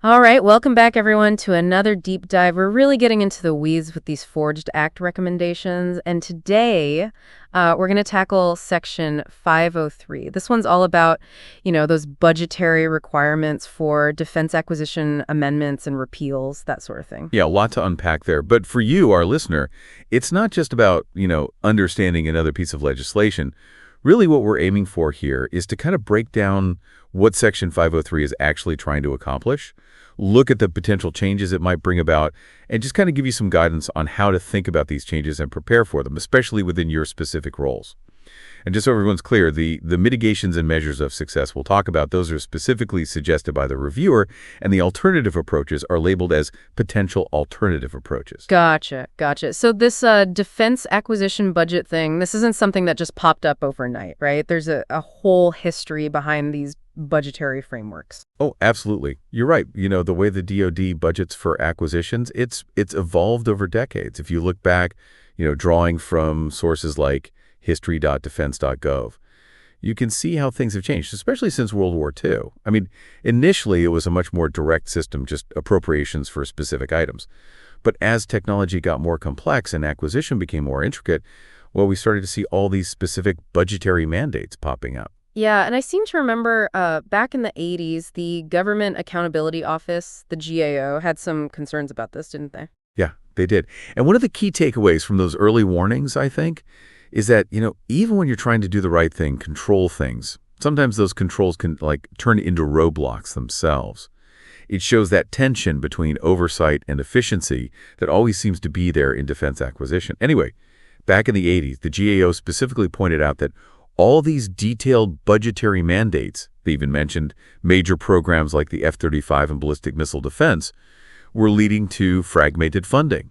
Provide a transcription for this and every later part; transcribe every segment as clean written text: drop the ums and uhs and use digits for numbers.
All right, welcome back everyone to another deep dive. We're really getting into the weeds with these Forged Act recommendations, and today we're going to tackle Section 503. This one's all about, those budgetary requirements for defense acquisition amendments and repeals, that sort of thing. Yeah, a lot to unpack there. But for you, our listener, it's not just about, understanding another piece of legislation. Really what we're aiming for here is to kind of break down what Section 503 is actually trying to accomplish, look at the potential changes it might bring about, and just kind of give you some guidance on how to think about these changes and prepare for them, especially within your specific roles. And just so everyone's clear, the mitigations and measures of success we'll talk about, those are specifically suggested by the reviewer, and the alternative approaches are labeled as potential alternative approaches. Gotcha. So this defense acquisition budget thing, this isn't something that just popped up overnight, right? There's a whole history behind these budgetary frameworks. Oh, absolutely. You're right. The way the DoD budgets for acquisitions, it's evolved over decades. If you look back, drawing from sources like history.defense.gov, you can see how things have changed, especially since World War II. I mean, initially it was a much more direct system, just appropriations for specific items. But as technology got more complex and acquisition became more intricate, well, we started to see all these specific budgetary mandates popping up. Yeah, and I seem to remember back in the 80s, the Government Accountability Office, the GAO, had some concerns about this, didn't they? Yeah, they did. And one of the key takeaways from those early warnings, I think, is that, even when you're trying to do the right thing, control things, sometimes those controls can turn into roadblocks themselves. It shows that tension between oversight and efficiency that always seems to be there in defense acquisition. Anyway, back in the 80s, the GAO specifically pointed out that all these detailed budgetary mandates, they even mentioned major programs like the F-35 and ballistic missile defense, were leading to fragmented funding.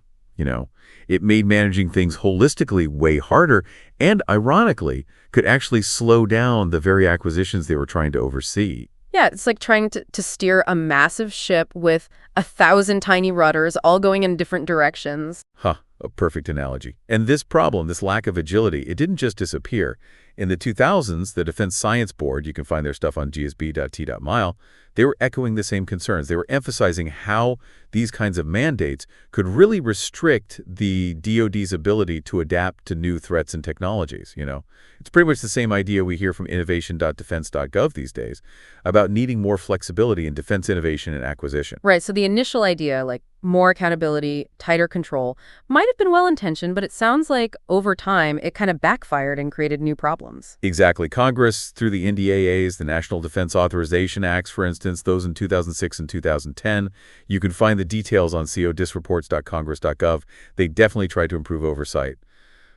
It made managing things holistically way harder and, ironically, could actually slow down the very acquisitions they were trying to oversee. Yeah, it's like trying to steer a massive ship with 1,000 tiny rudders all going in different directions. A perfect analogy. And this problem, this lack of agility, it didn't just disappear. In the 2000s, the Defense Science Board, you can find their stuff on gsb.t.mile, they were echoing the same concerns. They were emphasizing how these kinds of mandates could really restrict the DoD's ability to adapt to new threats and technologies. It's pretty much the same idea we hear from innovation.defense.gov these days about needing more flexibility in defense innovation and acquisition. Right, so the initial idea, like more accountability, tighter control, might have been well-intentioned, but it sounds like over time it kind of backfired and created new problems. Exactly. Congress, through the NDAAs, the National Defense Authorization Acts, for instance, those in 2006 and 2010, you can find the details on codisreports.congress.gov. They definitely tried to improve oversight.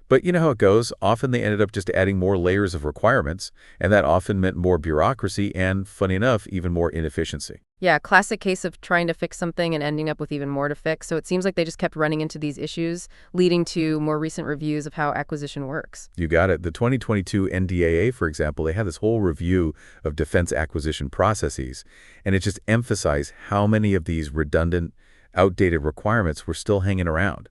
But you know how it goes. Often they ended up just adding more layers of requirements, and that often meant more bureaucracy and, funny enough, even more inefficiency. Yeah, classic case of trying to fix something and ending up with even more to fix. So it seems like they just kept running into these issues, leading to more recent reviews of how acquisition works. You got it. The 2022 NDAA, for example, they had this whole review of defense acquisition processes, and it just emphasized how many of these redundant, outdated requirements were still hanging around.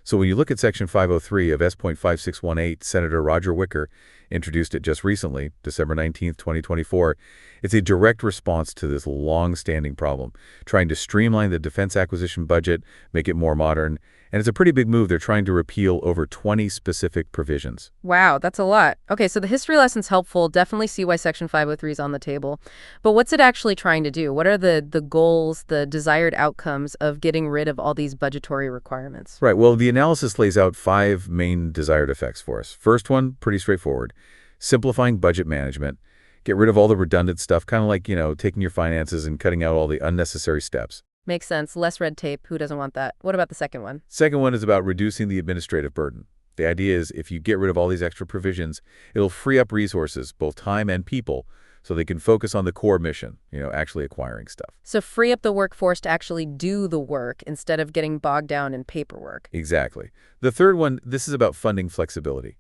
So when you look at Section 503 of S.5618, Senator Roger Wicker introduced it just recently, December 19th, 2024. It's a direct response to this long-standing problem, trying to streamline the defense acquisition budget, make it more modern, and it's a pretty big move. They're trying to repeal over 20 specific provisions. Wow, that's a lot. Okay, so the history lesson's helpful. Definitely see why Section 503 is on the table. But what's it actually trying to do? What are the goals, the desired outcomes of getting rid of all these budgetary requirements? Right. Well, the analysis lays out 5 main desired effects for us. First one, pretty straightforward. Simplifying budget management. Get rid of all the redundant stuff, kind of like, taking your finances and cutting out all the unnecessary steps. Makes sense. Less red tape. Who doesn't want that? What about the second one? Second one is about reducing the administrative burden. The idea is if you get rid of all these extra provisions, it'll free up resources, both time and people, so they can focus on the core mission, actually acquiring stuff. So free up the workforce to actually do the work instead of getting bogged down in paperwork. Exactly. The third one, this is about funding flexibility.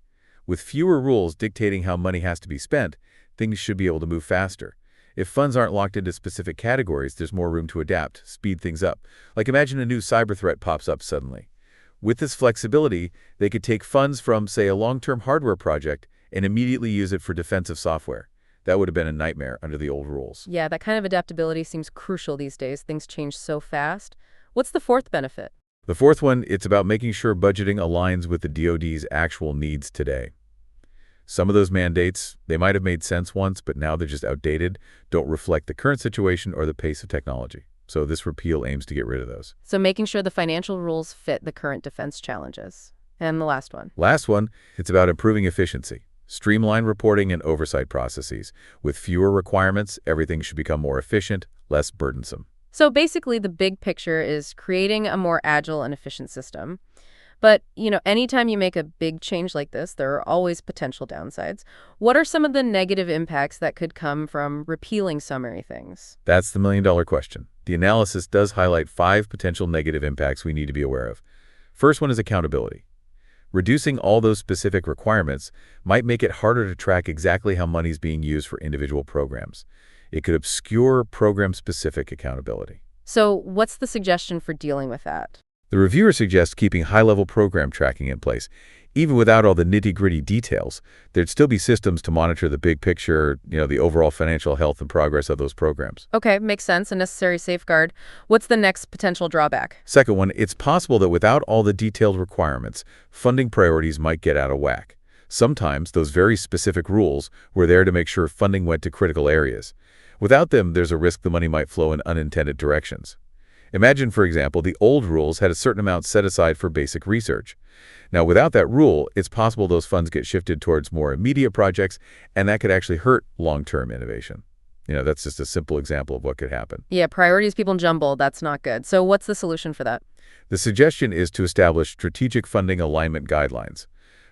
With fewer rules dictating how money has to be spent, things should be able to move faster. If funds aren't locked into specific categories, there's more room to adapt, speed things up. Like imagine a new cyber threat pops up suddenly. With this flexibility, they could take funds from, say, a long-term hardware project and immediately use it for defensive software. That would have been a nightmare under the old rules. Yeah, that kind of adaptability seems crucial these days. Things change so fast. What's the fourth benefit? The fourth one, it's about making sure budgeting aligns with the DoD's actual needs today. Some of those mandates, they might have made sense once, but now they're just outdated, don't reflect the current situation or the pace of technology. So this repeal aims to get rid of those. So making sure the financial rules fit the current defense challenges. And the last one. Last one, it's about improving efficiency. Streamline reporting and oversight processes. With fewer requirements, everything should become more efficient, less burdensome. So basically, the big picture is creating a more agile and efficient system. But, anytime you make a big change like this, there are always potential downsides. What are some of the negative impacts that could come from repealing summary things? That's the million-dollar question. The analysis does highlight 5 potential negative impacts we need to be aware of. First one is accountability. Reducing all those specific requirements might make it harder to track exactly how money is being used for individual programs. It could obscure program-specific accountability. So what's the suggestion for dealing with that? The reviewer suggests keeping high-level program tracking in place. Even without all the nitty-gritty details, there'd still be systems to monitor the big picture, the overall financial health and progress of those programs. Okay, makes sense. A necessary safeguard. What's the next potential drawback? Second one, it's possible that without all the detailed requirements, funding priorities might get out of whack. Sometimes those very specific rules were there to make sure funding went to critical areas. Without them, there's a risk the money might flow in unintended directions. Imagine, for example, the old rules had a certain amount set aside for basic research. Now, without that rule, it's possible those funds get shifted towards more immediate projects, and that could actually hurt long-term innovation. That's just a simple example of what could happen. Yeah, priorities people jumble. That's not good. So what's the solution for that? The suggestion is to establish strategic funding alignment guidelines.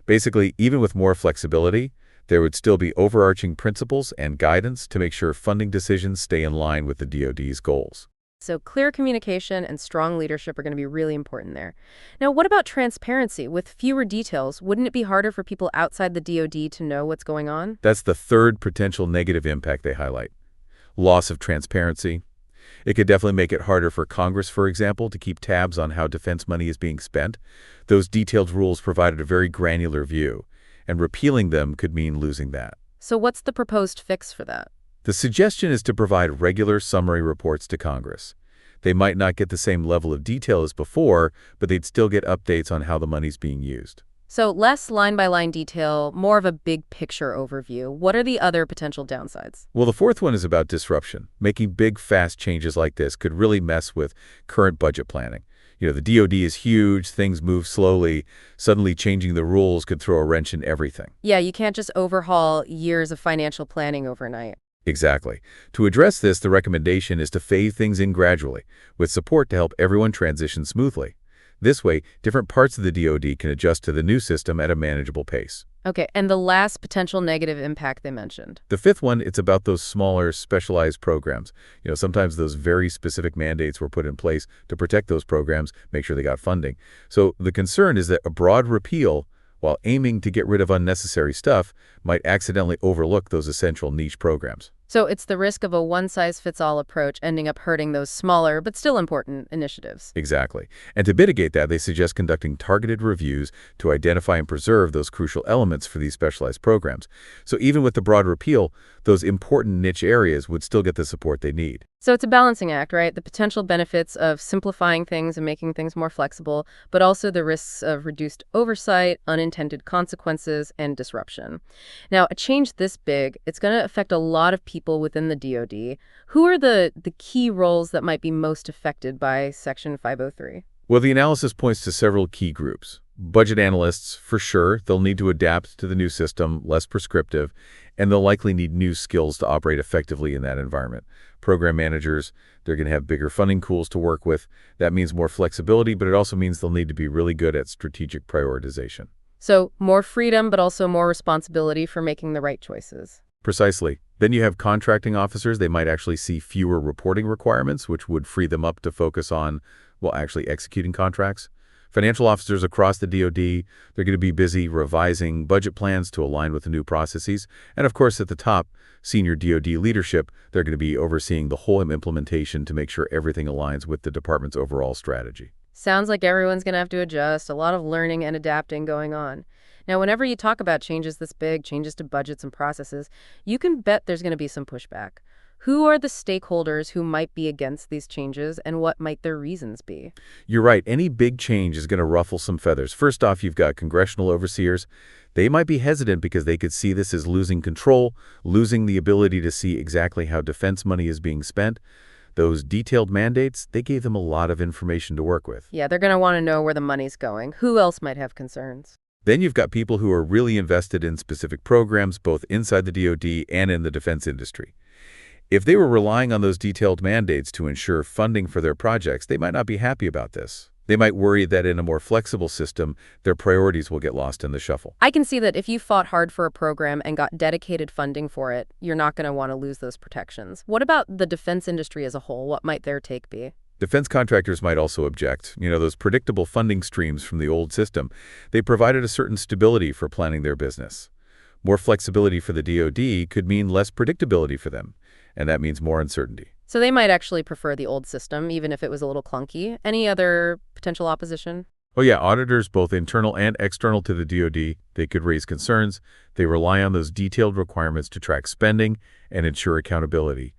Basically, even with more flexibility, there would still be overarching principles and guidance to make sure funding decisions stay in line with the DoD's goals. So clear communication and strong leadership are going to be really important there. Now, what about transparency? With fewer details, wouldn't it be harder for people outside the DoD to know what's going on? That's the third potential negative impact they highlight. Loss of transparency. It could definitely make it harder for Congress, for example, to keep tabs on how defense money is being spent. Those detailed rules provided a very granular view, and repealing them could mean losing that. So what's the proposed fix for that? The suggestion is to provide regular summary reports to Congress. They might not get the same level of detail as before, but they'd still get updates on how the money's being used. So less line-by-line detail, more of a big picture overview. What are the other potential downsides? Well, the fourth one is about disruption. Making big, fast changes like this could really mess with current budget planning. The DoD is huge, things move slowly. Suddenly changing the rules could throw a wrench in everything. Yeah, you can't just overhaul years of financial planning overnight. Exactly. To address this, the recommendation is to phase things in gradually, with support to help everyone transition smoothly. This way, different parts of the DoD can adjust to the new system at a manageable pace. Okay, and the last potential negative impact they mentioned. The fifth one, it's about those smaller, specialized programs. Sometimes those very specific mandates were put in place to protect those programs, make sure they got funding. So the concern is that a broad repeal, while aiming to get rid of unnecessary stuff, might accidentally overlook those essential niche programs. So it's the risk of a one-size-fits-all approach ending up hurting those smaller but still important initiatives. Exactly. And to mitigate that, they suggest conducting targeted reviews to identify and preserve those crucial elements for these specialized programs. So even with the broad repeal, those important niche areas would still get the support they need. So it's a balancing act, right? The potential benefits of simplifying things and making things more flexible, but also the risks of reduced oversight, unintended consequences, and disruption. Now, a change this big, it's going to affect a lot of people within the DoD. Who are the key roles that might be most affected by Section 503? Well, the analysis points to several key groups. Budget analysts, for sure, they'll need to adapt to the new system, less prescriptive, and they'll likely need new skills to operate effectively in that environment. Program managers, they're going to have bigger funding pools to work with. That means more flexibility, but it also means they'll need to be really good at strategic prioritization. So more freedom, but also more responsibility for making the right choices. Precisely. Then you have contracting officers. They might actually see fewer reporting requirements, which would free them up to focus on, actually executing contracts. Financial officers across the DoD, they're going to be busy revising budget plans to align with the new processes. And of course, at the top, senior DoD leadership, they're going to be overseeing the whole implementation to make sure everything aligns with the department's overall strategy. Sounds like everyone's going to have to adjust, a lot of learning and adapting going on. Now, whenever you talk about changes this big, changes to budgets and processes, you can bet there's going to be some pushback. Who are the stakeholders who might be against these changes, and what might their reasons be? You're right, any big change is going to ruffle some feathers. First off, you've got congressional overseers. They might be hesitant because they could see this as losing control, losing the ability to see exactly how defense money is being spent. Those detailed mandates, they gave them a lot of information to work with. Yeah, they're going to want to know where the money's going. Who else might have concerns? Then you've got people who are really invested in specific programs, both inside the DoD and in the defense industry. If they were relying on those detailed mandates to ensure funding for their projects, they might not be happy about this. They might worry that in a more flexible system, their priorities will get lost in the shuffle. I can see that if you fought hard for a program and got dedicated funding for it, you're not going to want to lose those protections. What about the defense industry as a whole? What might their take be? Defense contractors might also object. Those predictable funding streams from the old system, they provided a certain stability for planning their business. More flexibility for the DoD could mean less predictability for them, and that means more uncertainty. So they might actually prefer the old system, even if it was a little clunky. Any other potential opposition? Oh yeah, auditors, both internal and external to the DoD, they could raise concerns. They rely on those detailed requirements to track spending and ensure accountability.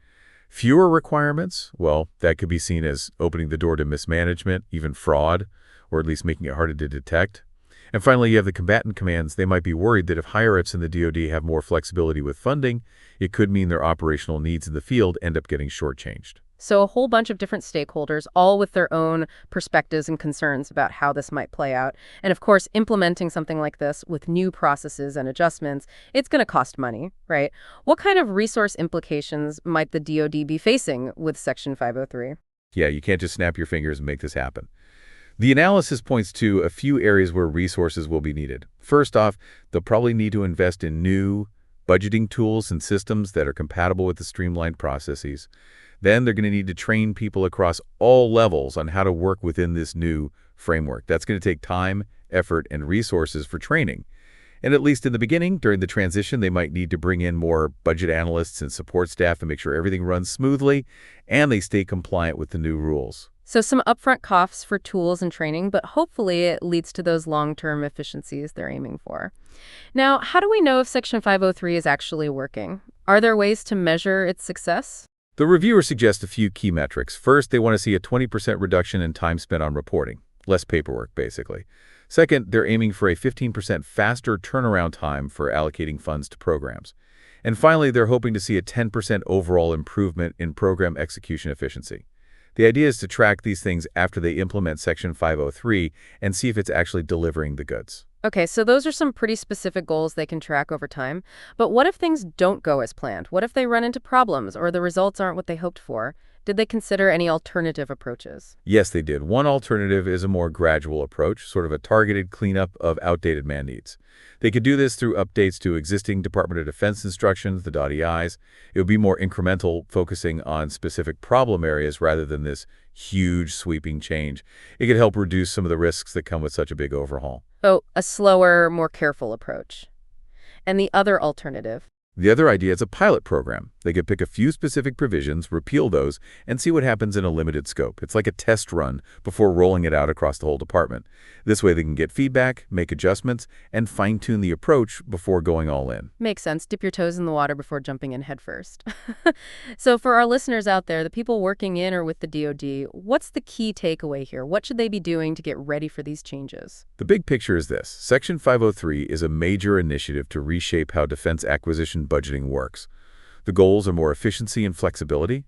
Fewer requirements, well, that could be seen as opening the door to mismanagement, even fraud, or at least making it harder to detect. And finally, you have the combatant commands. They might be worried that if higher-ups in the DoD have more flexibility with funding, it could mean their operational needs in the field end up getting shortchanged. So a whole bunch of different stakeholders, all with their own perspectives and concerns about how this might play out. And of course, implementing something like this with new processes and adjustments, it's going to cost money, right? What kind of resource implications might the DoD be facing with Section 503? Yeah, you can't just snap your fingers and make this happen. The analysis points to a few areas where resources will be needed. First off, they'll probably need to invest in new budgeting tools and systems that are compatible with the streamlined processes. Then they're going to need to train people across all levels on how to work within this new framework. That's going to take time, effort, and resources for training. And at least in the beginning, during the transition, they might need to bring in more budget analysts and support staff to make sure everything runs smoothly and they stay compliant with the new rules. So some upfront costs for tools and training, but hopefully it leads to those long-term efficiencies they're aiming for. Now, how do we know if Section 503 is actually working? Are there ways to measure its success? The reviewer suggests a few key metrics. First, they want to see a 20% reduction in time spent on reporting. Less paperwork, basically. Second, they're aiming for a 15% faster turnaround time for allocating funds to programs. And finally, they're hoping to see a 10% overall improvement in program execution efficiency. The idea is to track these things after they implement Section 503 and see if it's actually delivering the goods. Okay, so those are some pretty specific goals they can track over time. But what if things don't go as planned? What if they run into problems or the results aren't what they hoped for? Did they consider any alternative approaches? Yes, they did. One alternative is a more gradual approach, sort of a targeted cleanup of outdated mandates. They could do this through updates to existing Department of Defense instructions, the .EIs. It would be more incremental, focusing on specific problem areas rather than this huge sweeping change. It could help reduce some of the risks that come with such a big overhaul. Oh, a slower, more careful approach. And the other alternative? The other idea is a pilot program. They could pick a few specific provisions, repeal those, and see what happens in a limited scope. It's like a test run before rolling it out across the whole department. This way they can get feedback, make adjustments, and fine-tune the approach before going all in. Makes sense. Dip your toes in the water before jumping in head first. So for our listeners out there, the people working in or with the DoD, what's the key takeaway here? What should they be doing to get ready for these changes? The big picture is this. Section 503 is a major initiative to reshape how defense acquisition budgeting works. The goals are more efficiency and flexibility,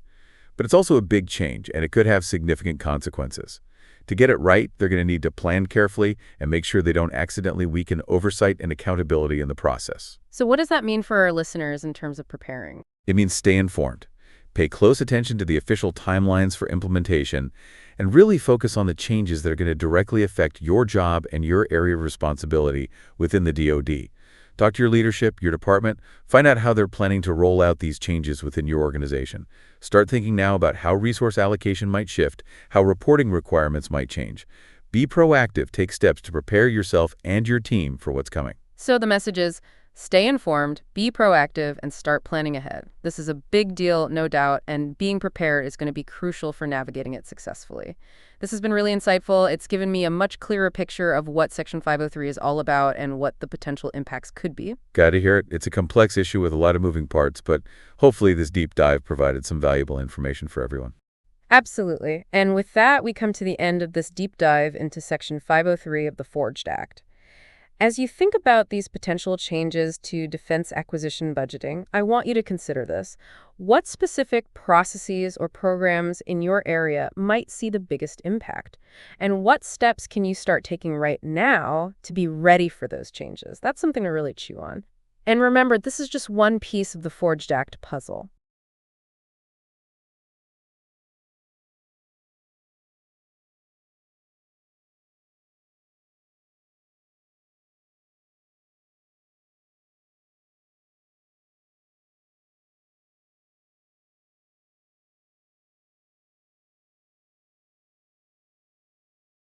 but it's also a big change, and it could have significant consequences. To get it right, they're going to need to plan carefully and make sure they don't accidentally weaken oversight and accountability in the process. So what does that mean for our listeners in terms of preparing? It means stay informed, pay close attention to the official timelines for implementation, and really focus on the changes that are going to directly affect your job and your area of responsibility within the DoD. Talk to your leadership, your department, find out how they're planning to roll out these changes within your organization. Start thinking now about how resource allocation might shift, how reporting requirements might change. Be proactive, take steps to prepare yourself and your team for what's coming. So the message is, Stay informed, be proactive, and start planning ahead. This is a big deal, no doubt, and being prepared is going to be crucial for navigating it successfully. This has been really insightful. It's given me a much clearer picture of what Section 503 is all about and what the potential impacts could be. Got to hear it. It's a complex issue with a lot of moving parts, but hopefully this deep dive provided some valuable information for everyone. Absolutely. And with that, we come to the end of this deep dive into Section 503 of the Forged Act. As you think about these potential changes to defense acquisition budgeting, I want you to consider this. What specific processes or programs in your area might see the biggest impact? And what steps can you start taking right now to be ready for those changes? That's something to really chew on. And remember, this is just one piece of the Forged Act puzzle.